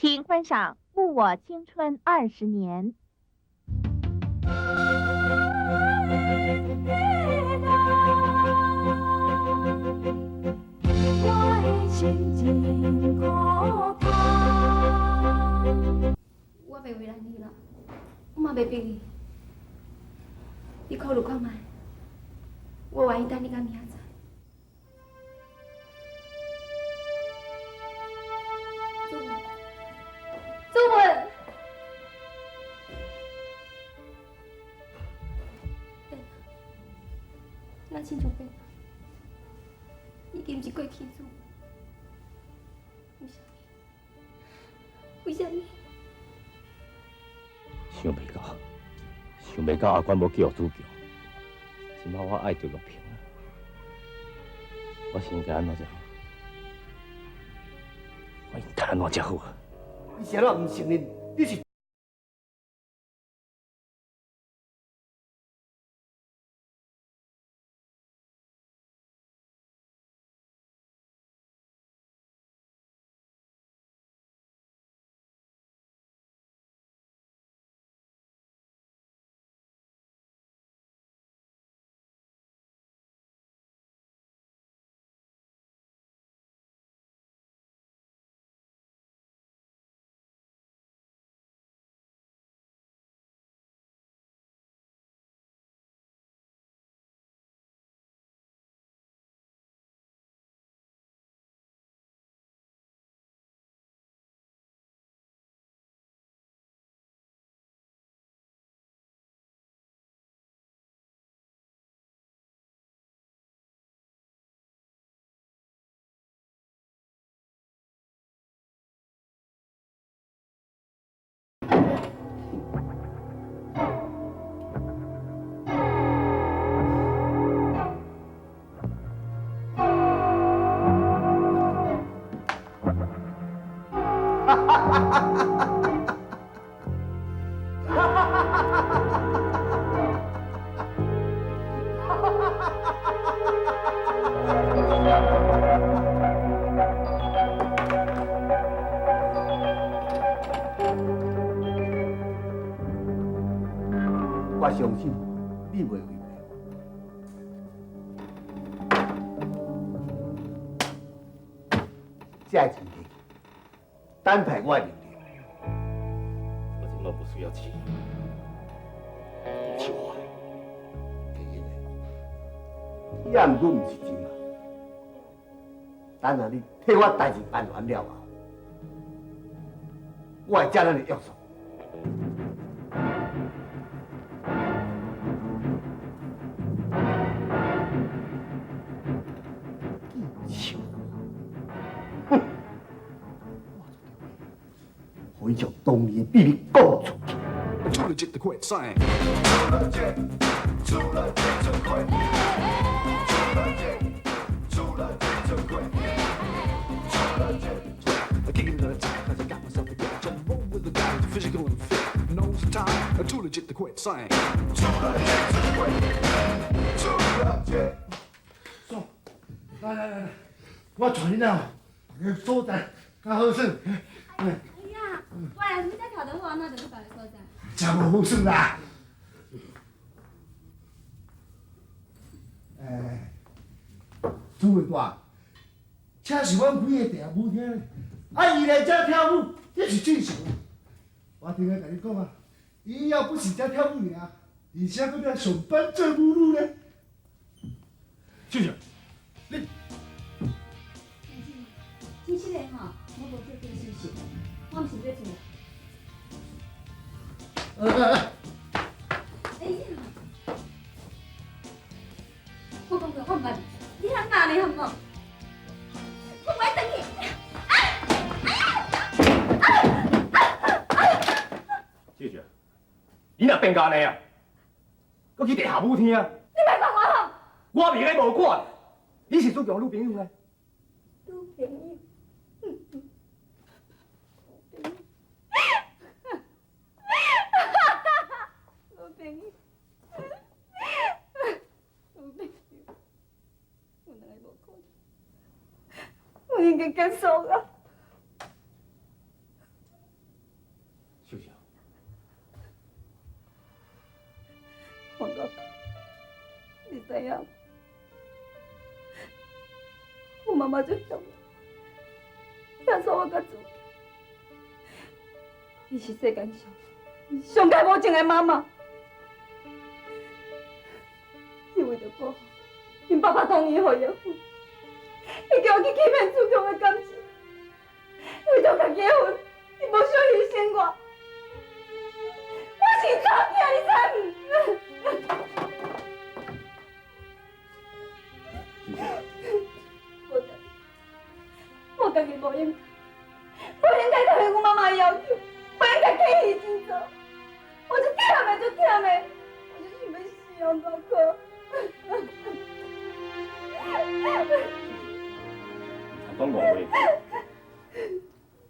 请观赏《误我青春20年》。我袂为难你啦，我嘛袂逼你。你考虑看卖，我愿意等你到明仔载。祖文，咱亲像变，已经毋是过去祖。为什么？想袂到阿官要叫主教，今仔我爱着玉萍啊！我是应该安怎才好？我应该安怎才好啊？你啥人唔承认？你是？我相信你袂违背。这个前提，单派我的力量。我今麦不需要钱，你笑我。其实呢，也毋过毋是真啊。等下你替我代志办完了后，我会将咱的约束。我将当年的秘密讲出去。出了这的快赛。Kicking it at a time, cause I got myself together. Just roll with the guy, physical and fit. Knows the time, too legit to quit. Sign. Too legit to quit. Too legit. 走，来，我带你啊，个所在较好耍。哎呀，喂，你才跳得好，哪就去别个所在？真无好耍啦。主委大，这是阮开的茶舞厅，伊来这跳舞，这是正常。我听我甲你讲啊，伊要不是这跳舞尔，而且搁要上班做舞女呢。秀秀，你真实的吼，我无做过事情，我毋是要做。哎呀，我讲过我唔捌，你通骂你好唔好？我买等去。秀秀，你若变安尼啊，搁去地下舞厅，你莫管我吼！我袂个无管。你是主强女朋友呢？女朋友。我应该结束啊！秀秀，王哥，你知影？我妈妈最凶了，要说我甲自己，伊是世间上界无情的妈妈。伊为着保护因爸爸同意互伊的婚，伊叫我去欺骗自强的感情，为着家己的婚，伊无想牺牲我。我是查囝，你知唔？我家己无应该答应我妈妈的要求，无应该假戏真做，我就忝的，我就想要死哦，大哥。讲误话。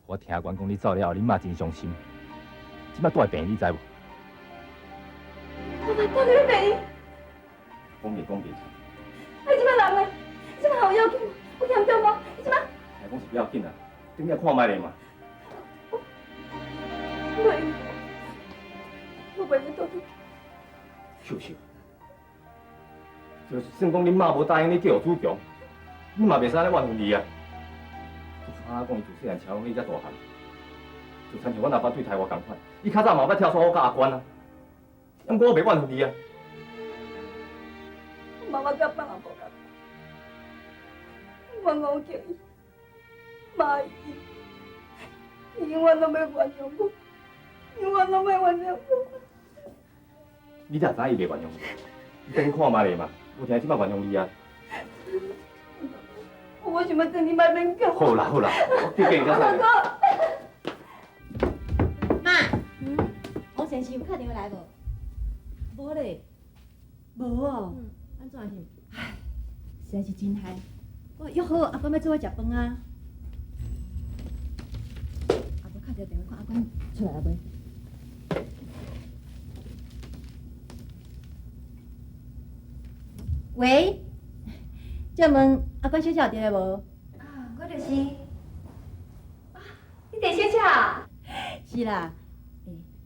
我听员讲你走了后，你妈真伤心。即摆住在病院，你知无？我到底病？讲别。你即摆人呢？即摆有要紧无？有严重无？你即摆？哎，讲是不要紧啦，等下看卖咧嘛。袂，我袂去倒去。秀秀，就是算讲恁妈无答应你嫁予子强，你嘛袂使咧怨恨伊啊。就像讲伊自细汉请你遮大汉，就亲像阮阿爸对待我同款，伊较早嘛捌跳伞我甲阿娟啊，毋过我袂怨恨伊啊。妈妈甲爸也无共，我误叫伊，骂伊，伊永远拢要原谅我，永远拢要原谅我。你才知伊袂原谅你，你等看卖咧嘛，有听即摆原谅你啊。我想要等你慢慢讲。好啦，我叫你才知。妈，王先生有打电话来无？无咧，无哦。安怎是？唉，实在是真害。我约好阿娟要做我食饭啊。阿无敲一个电话看阿娟出来了未？喂，借问阿娟小姐有伫咧无？啊，我就是。啊，你第小姐啊？是啦，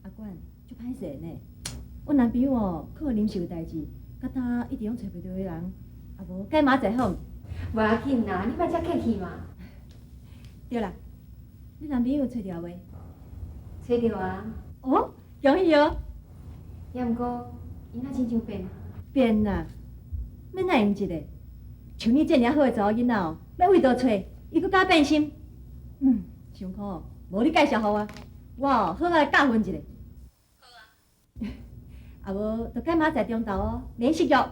阿娟，足歹势呢。我男朋友哦，可能临时有代志，甲他一直拢找袂到个人，啊无该马在好。无要紧啦，你莫遮客气嘛。对啦，你男朋友找着未？找着啊。哦，恭喜哦！也毋过，伊若亲像变啊。变啦，免那用一个。像你这尔好个查某囡仔哦，要为倒找，伊搁假变心。想看哦，无你介绍互我，我哦好来教训一下。好啊。啊无，就改明仔载中昼哦，联系约。好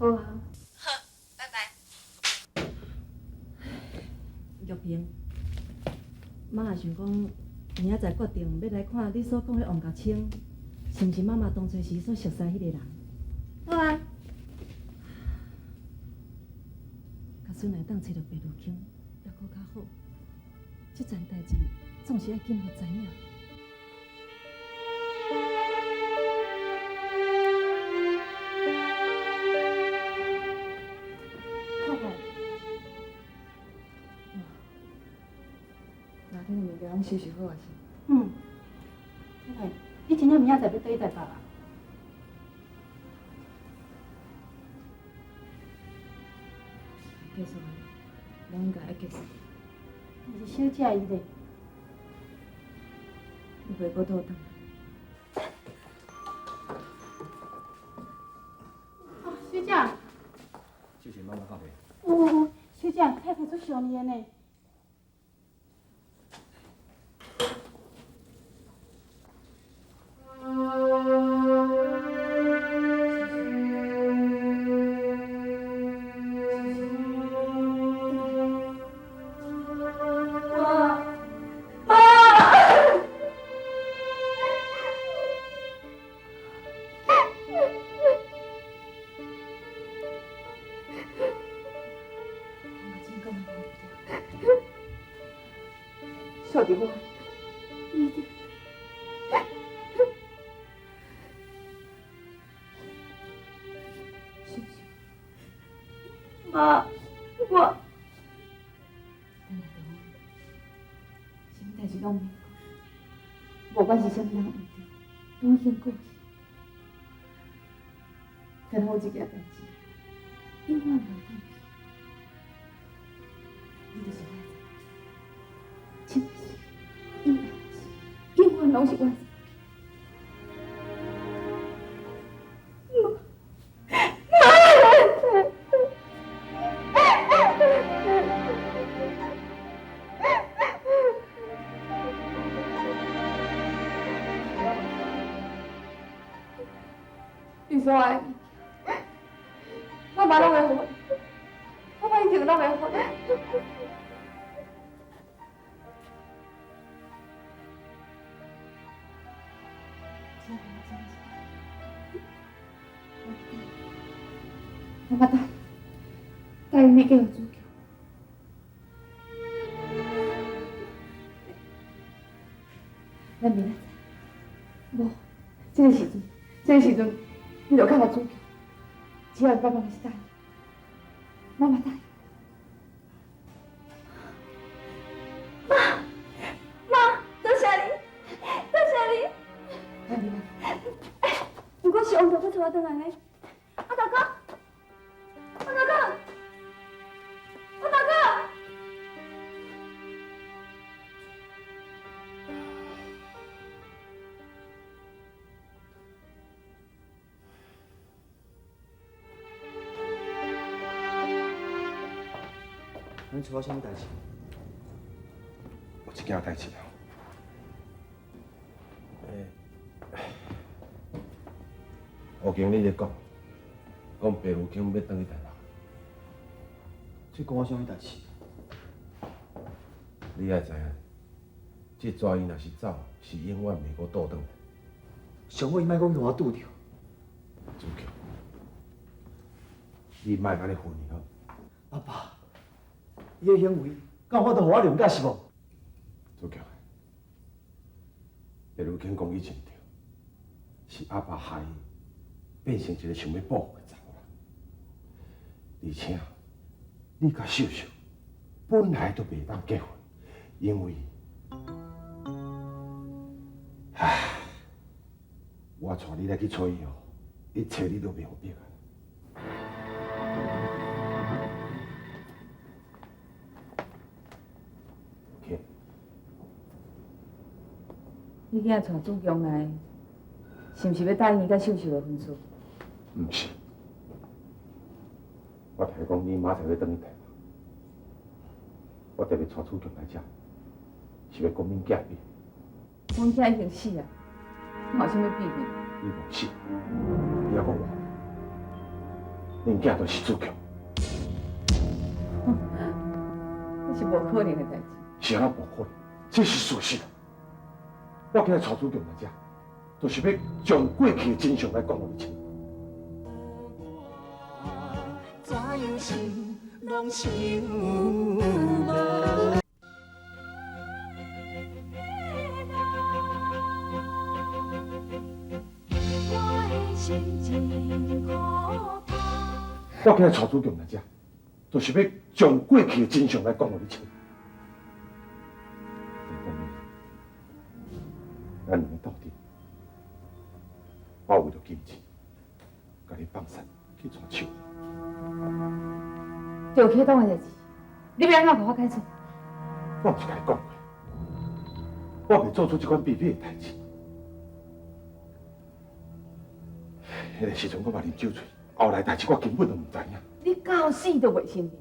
啊。好，拜拜。玉萍，妈也想讲，明仔载决定要来看你所讲的王家清，是毋是妈妈当初时所熟悉迄个人？好啊。甲孙来当找到白鹿坑，也搁较好。这件代志总是要紧互知影。太太，那天物件拢收拾好啊是？太太，你真正明仔载要倒去台北啊？结束了，拢应该要结束。但是小姐伊咧，你回过头等。哦，小姐。就是妈妈放回。小姐，太太做想你的呢。笑得我，妈，我。等下等我，什么代志拢免讲，无管是啥物人遇到，拢已经过去。但好一件代志，永远袂过去。你就是我的，真是，永远拢是我的。你所爱的，我妈拢会好，我妈一定拢会好。我答应你给我主球。咱明仔载，无，这个时阵，你就跟我主球。只要爸爸是答应，妈妈答应。妈，多谢你，多谢你。阿明啊，不过是王大哥带我回来的。阿大哥。恁找我啥物代志？有一件代志啊。吴经理咧讲白如卿要转去台北。这关我啥物代志？你爱知影，这蛇伊若是走，是永远袂阁倒转来。上好伊莫讲同我拄着。主球，你莫安尼混伊好。阿爸。伊的行为，敢有法度互我谅解是无？主角，白如卿讲伊真对，是阿爸害伊变成一个想要报复的查某人。而且，你甲秀秀本来都袂当结婚，因为，我带你来去找伊哦，一切你都袂有逼啊。你今仔带主强来，是毋是要答应伊甲秀秀的婚事？毋是，我听讲你马上要转去台北，我特别带主强来遮，是要讲恁囝命。阮囝已经死啊，我有啥物秘密？你无死，你还讲我，恁囝就是主强。这是无可能的代志。是安怎无可能？这是事实。我今日带主强来遮，就是要将过去的真相来讲互你听。怎样想，拢想无。我今日带主强来遮，就是要将过去的真相来讲互你听。咱两个到底，我为了金钱，甲你放散去娶秀。就启动的代志，你要安怎互我解释？我毋是甲你讲过，我袂做出这款卑鄙的代志。迄个时阵我嘛啉酒醉，后来代志我根本都唔知影。你到死都袂信任。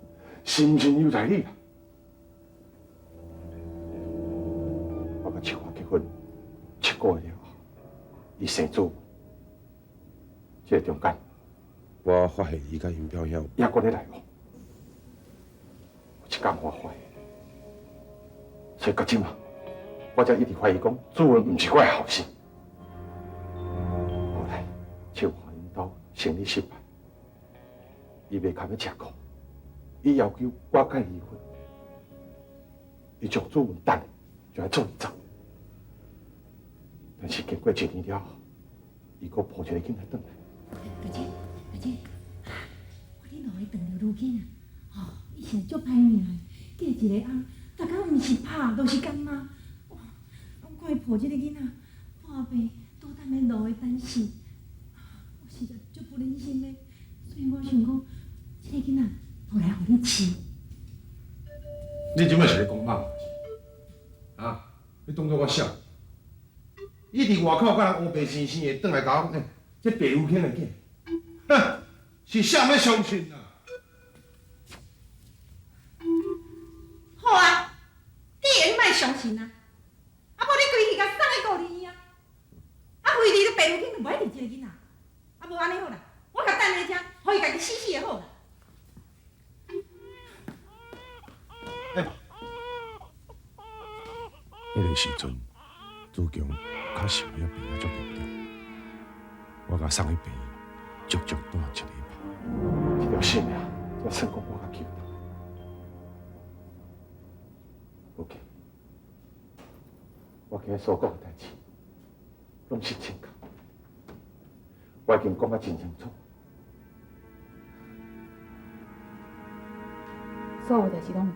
信唔信又在你啊！我甲秋华结婚7个月了后，伊生子，这个中间，我发现伊甲因表兄也搁咧来往。有一天我发现，所以到即嘛，我才一直怀疑讲主任唔是我的后生。后来秋华因兜生意失败，伊袂堪要吃苦。伊要求我甲伊离婚，伊将主文等就来做伊走。但是经过1年了后，伊阁抱一个囡仔转来。大姐，我恁两个长着愈紧啊！伊现在足歹命的，嫁一个翁，大家毋是拍，都是干妈。难怪会抱这个囡仔半病倒等咧路的等死，我实在足不忍心的，所以我想讲，这个囡仔抱来互你饲。你即摆是咧讲梦啊？你当作我笑？伊伫外口甲人乌白生生的，转来甲我，这白有肯的囝，哼，是啥物相信啊？好啊，既然你莫相信啊，啊，无你规气甲送去顾你啊，啊，非你都白有肯就袂离这个囡仔，啊，无安尼好啦，我甲等你遮，互伊家己死死就好啦。迄个时阵，朱强确实有病啊，足严重。我甲送去病院，足足住一个礼拜。这条性命，才算讲我甲救到。无紧，我今日所讲的代志，拢是真确。我已经讲啊真清楚。所有代志拢唔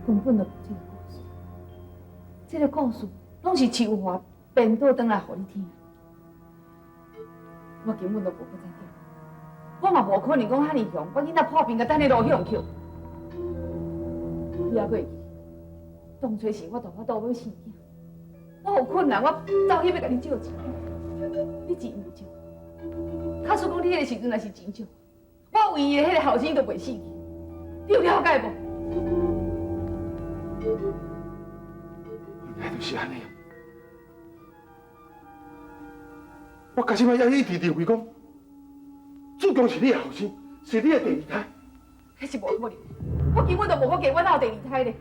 对，根本就无这个故事。这个故事拢是树华编倒转来互你听。我根本就无搁再听，我嘛无可能讲遐尼凶，我囡仔破病甲等你路向去。你还会记？当初是我大法度要生囝，我有困难，我走去要甲你借钱，你钱袂借。假使讲你迄个时阵若是真借，我唯一的迄个后生都袂死去，你有了解无？原来就是安尼。我到即摆还一直认为讲，主公是你的后生，是你的第二胎。迄是无可能，我根本就无法给我闹第二胎咧。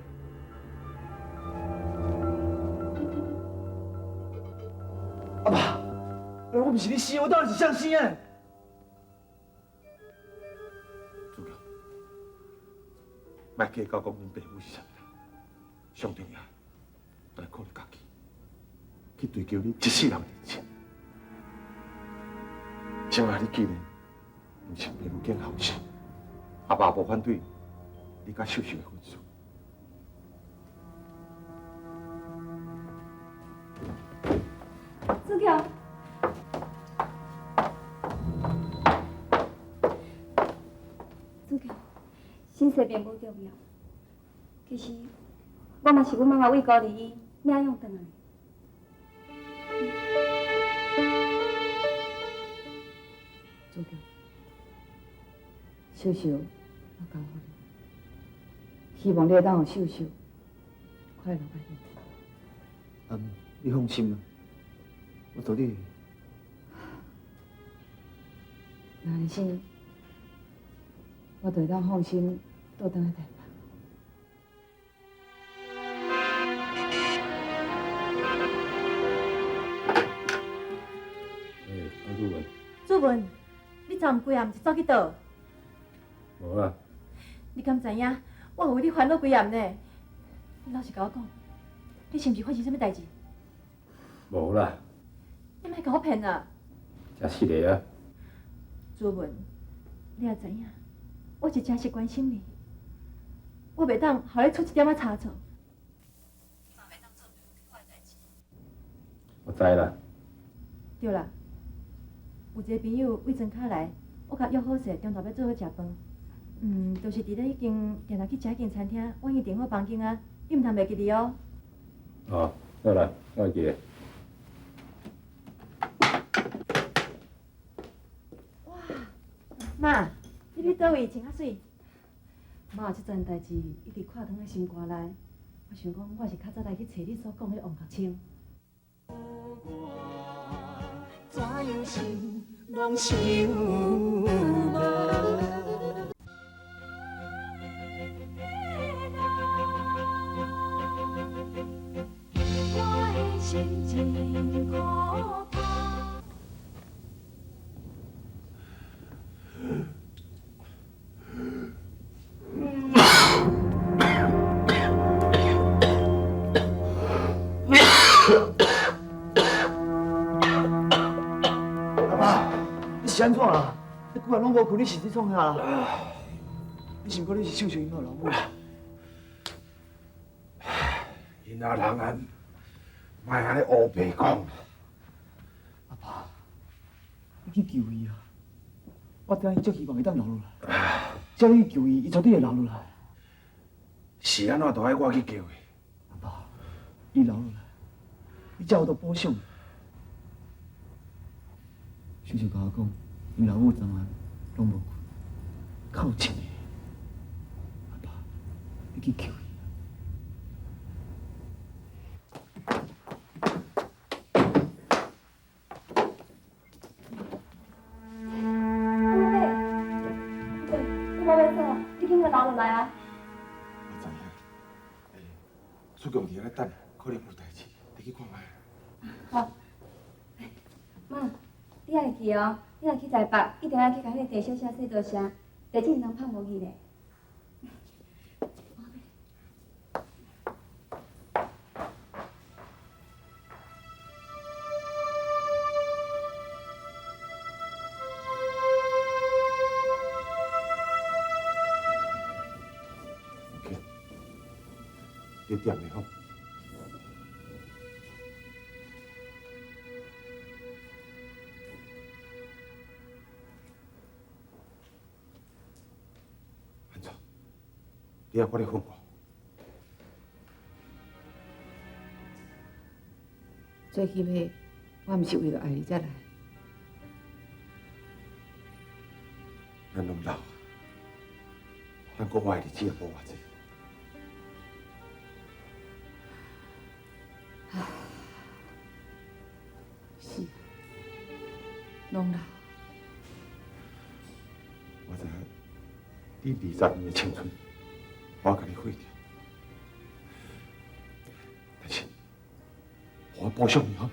阿爸，我不是你生，我当然是相生的。主公，莫计较讲恁爸母是啥人，上重要来考虑家己，去追求你一世人的人生。将来你既然唔是白有见后生，阿爸无反对你甲秀秀的婚事。子乔，子乔，新生病无重要，其实我嘛是阮妈妈为高丽伊领养回来。主教，秀秀，我交互你，希望你会当互秀秀快乐甲幸福。你放心啦，我做你。那安是，我就会当放心倒转来台北。安主文。主文，你昨昏几暗是走去倒？无啦。你敢知影？我有为你烦恼几暗呢？你老实甲我讲，你是毋是发生什么代志？无啦。你莫甲我骗啊！真是的啊。主文，你也知影，我是真实关心你，我袂当互你出一点仔差错。我知啦。对啦，有一个朋友为庄卡来，我甲约好势，中昼要做伙食饭。就是伫咧迄间定定去食迄间餐厅，我已经订好房间啊，你毋通袂记哩哦。哦，好啦，我会记得。哇，妈，你去倒位穿较水？妈有即件代志一直挂伫咧心肝内，我想讲我是较早来去找你所讲的王国清。怎样想拢想无。心情可怕。阿爸，你是安怎啦？你几晚拢无困，你是伫创啥啦？你想讲你是秀秀因老母？伊囡仔人啊，莫安尼乌白讲。阿爸，你去救伊啊！我对伊足希望会当留落来。只要你救伊，伊绝对会留落来。是安怎都爱我去救伊。阿爸，伊留落来，你才有得保障。叔叔甲我讲，因老母昨晚拢无困，靠一个。阿爸，你去救伊。我知影，出强伫遐咧等，可能有代志，你去看卖。好。妈，你爱去哦，你若去台北，一定要去甲迄个地小姐说多谢，地震人拍无去咧。你点的好。安怎？你也我咧恨我？做翕的，我毋是为了爱你才来。咱拢老，咱国外的日子也无偌济。是，拢老。我知影，你20年的青春，我甲你毁掉。但是，我保障你哦。